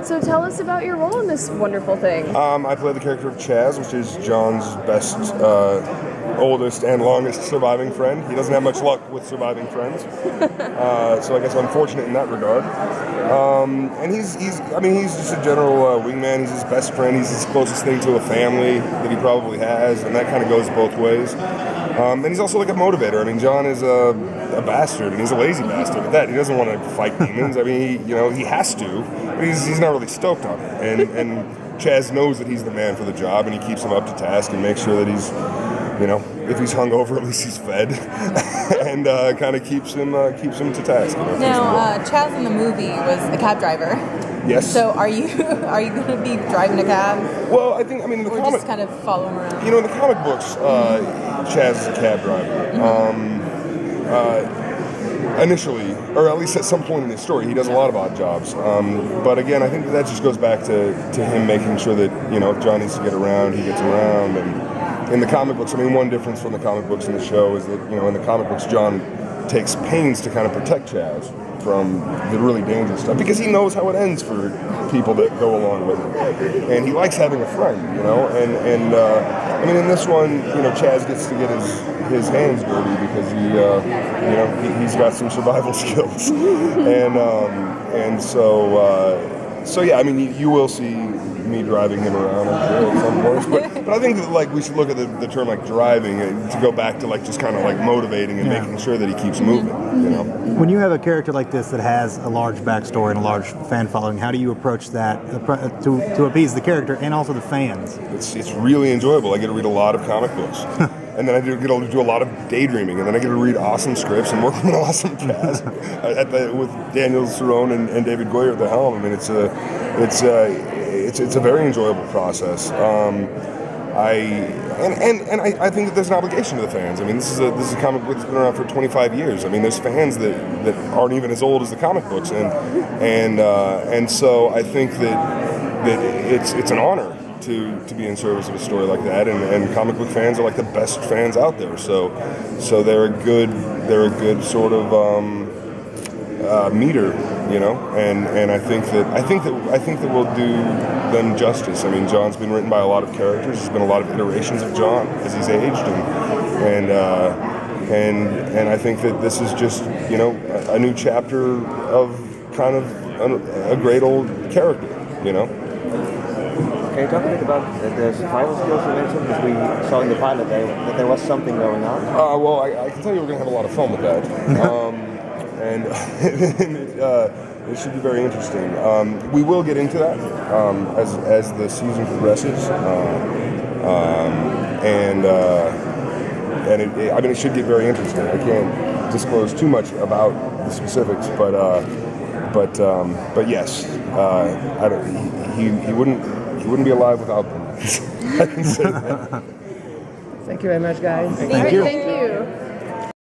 So tell us about your role in this wonderful thing. I play the character of Chaz, which is John's best, oldest, and longest surviving friend. He doesn't have much luck with surviving friends, so I guess I'm fortunate in that regard. And he's just a general wingman. He's his best friend. He's his closest thing to a family that he probably has, and that kind of goes both ways. And he's also like a motivator. I mean, John is a bastard, and he's a lazy bastard at that. He doesn't want to fight demons. I mean, he has to, but he's not really stoked on it. And Chaz knows that he's the man for the job, and he keeps him up to task and makes sure that he's, if he's hungover, at least he's fed, and kind of keeps him to task. Now, Chaz in the movie was a cab driver. Yes. So are you going to be driving a cab? Well, in the or comic, just kind of follow him around? In the comic books, Chaz is a cab driver. Initially, or at least at some point in his story, he does a lot of odd jobs. But again, I think that just goes back to him making sure that, if John needs to get around, he gets around. And in the comic books, one difference from the comic books and the show is that, in the comic books, John takes pains to kind of protect Chaz from the really dangerous stuff, because he knows how it ends for people that go along with it, and he likes having a friend, and in this one, Chaz gets to get his hands dirty because he's got some survival skills, and so yeah, you will see me driving him around, I'm sure, at some point. But I think that we should look at the term driving to go back to just kind of motivating and making sure that he keeps moving. When you have a character like this that has a large backstory and a large fan following, how do you approach that to appease the character and also the fans? It's really enjoyable. I get to read a lot of comic books. And then I get to do a lot of daydreaming, and then I get to read awesome scripts and work with an awesome cast with Daniel Cerrone and David Goyer at the helm. It's a very enjoyable process. I think that there's an obligation to the fans. This is a comic book that's been around for 25 years. There's fans that aren't even as old as the comic books, and so I think that it's an honor to be in service of a story like that, and comic book fans are the best fans out there. So they're a good sort of meter, and I think that we'll do them justice. John's been written by a lot of characters. There's been a lot of iterations of John as he's aged, and I think that this is just a new chapter of kind of a great old character. Can you talk a bit about the survival skills you mentioned? Because we saw in the pilot that there was something going on. Well, I can tell you we're going to have a lot of fun with that. And it should be very interesting. We will get into that as the season progresses. It should get very interesting. I can't disclose too much about the specifics, but yes, he wouldn't be alive without them. I can say that. Thank you very much, guys. Thank you. Thank you.